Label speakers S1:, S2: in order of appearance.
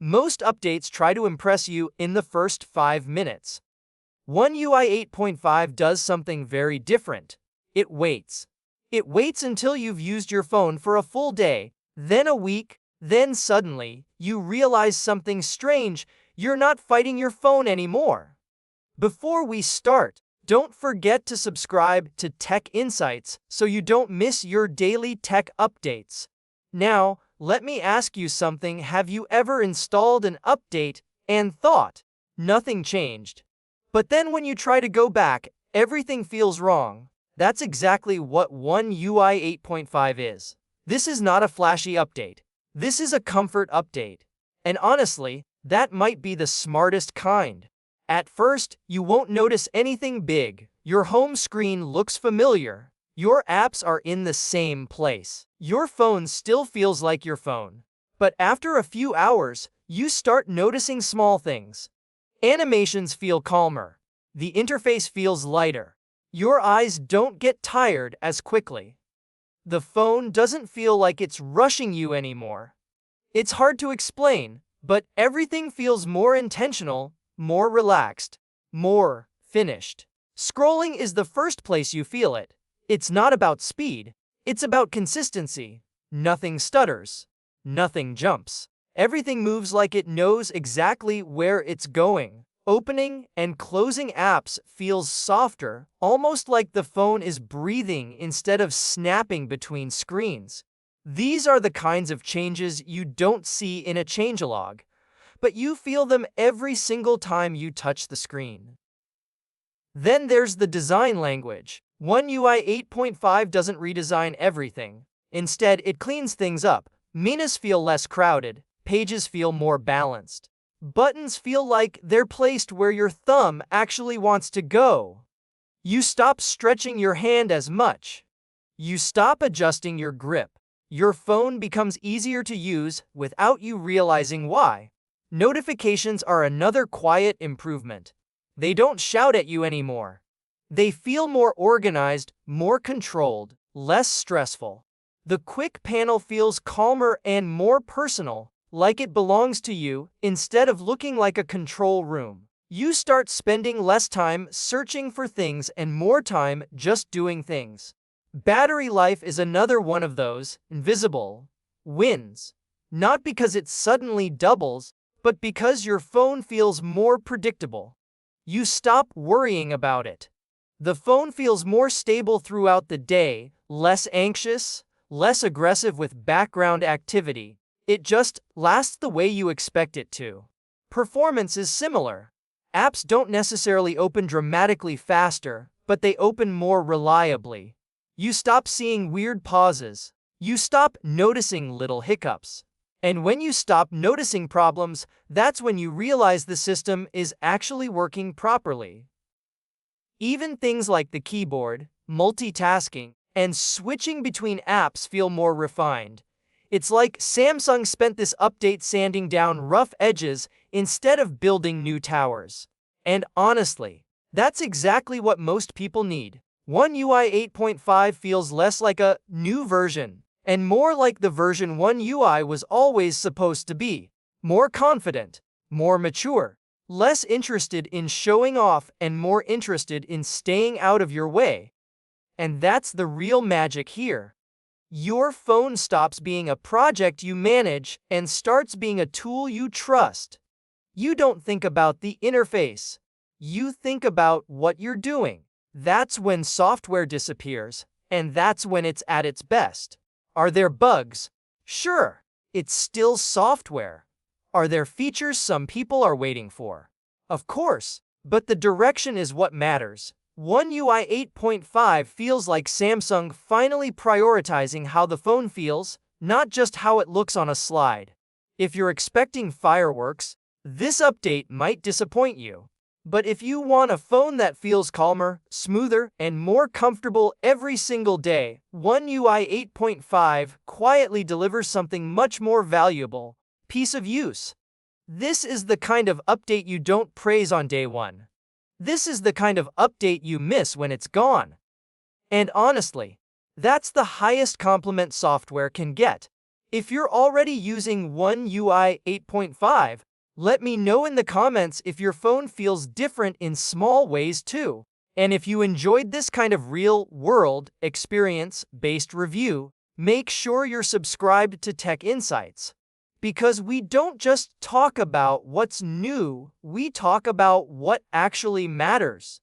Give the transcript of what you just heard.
S1: Most updates try to impress you in the first 5 minutes. One UI 8.5 does something very different. It waits. It waits until you've used your phone for a full day, then a week, then suddenly, you realize something strange. You're not fighting your phone anymore. Before we start, don't forget to subscribe to Tech Insights so you don't miss your daily tech updates. Now, let me ask you something. Have you ever installed an update and thought nothing changed? But then when you try to go back, everything feels wrong. That's exactly what One UI 8.5 is. This is not a flashy update. This is a comfort update. And honestly, that might be the smartest kind. At first, you won't notice anything big. Your home screen looks familiar. Your apps are in the same place. Your phone still feels like your phone. But after a few hours, you start noticing small things. Animations feel calmer. The interface feels lighter. Your eyes don't get tired as quickly. The phone doesn't feel like it's rushing you anymore. It's hard to explain, but everything feels more intentional, more relaxed, more finished. Scrolling is the first place you feel it. It's not about speed, it's about consistency. Nothing stutters. Nothing jumps. Everything moves like it knows exactly where it's going. Opening and closing apps feels softer, almost like the phone is breathing instead of snapping between screens. These are the kinds of changes you don't see in a changelog, but you feel them every single time you touch the screen. Then there's the design language. One UI 8.5 doesn't redesign everything. Instead, it cleans things up. Menus feel less crowded. Pages feel more balanced. Buttons feel like they're placed where your thumb actually wants to go. You stop stretching your hand as much. You stop adjusting your grip. Your phone becomes easier to use without you realizing why. Notifications are another quiet improvement. They don't shout at you anymore. They feel more organized, more controlled, less stressful. The quick panel feels calmer and more personal, like it belongs to you, instead of looking like a control room. You start spending less time searching for things and more time just doing things. Battery life is another one of those invisible wins. Not because it suddenly doubles, but because your phone feels more predictable. You stop worrying about it. The phone feels more stable throughout the day, less anxious, less aggressive with background activity. It just lasts the way you expect it to. Performance is similar. Apps don't necessarily open dramatically faster, but they open more reliably. You stop seeing weird pauses. You stop noticing little hiccups. And when you stop noticing problems, that's when you realize the system is actually working properly. Even things like the keyboard, multitasking, and switching between apps feel more refined. It's like Samsung spent this update sanding down rough edges instead of building new towers. And honestly, that's exactly what most people need. One UI 8.5 feels less like a new version and more like the version One UI was always supposed to be. More confident, more mature, less interested in showing off and more interested in staying out of your way. And that's the real magic here. Your phone stops being a project you manage and starts being a tool you trust. You don't think about the interface. You think about what you're doing. That's when software disappears, and that's when it's at its best. Are there bugs? Sure, it's still software. Are there features some people are waiting for? Of course, but the direction is what matters. One UI 8.5 feels like Samsung finally prioritizing how the phone feels, not just how it looks on a slide. If you're expecting fireworks, this update might disappoint you. But if you want a phone that feels calmer, smoother, and more comfortable every single day, One UI 8.5 quietly delivers something much more valuable: peace of use. This is the kind of update you don't praise on day one. This is the kind of update you miss when it's gone. And honestly, that's the highest compliment software can get. If you're already using One UI 8.5, let me know in the comments if your phone feels different in small ways too. And if you enjoyed this kind of real-world, experience-based review, make sure you're subscribed to Tech Insights. Because we don't just talk about what's new, we talk about what actually matters.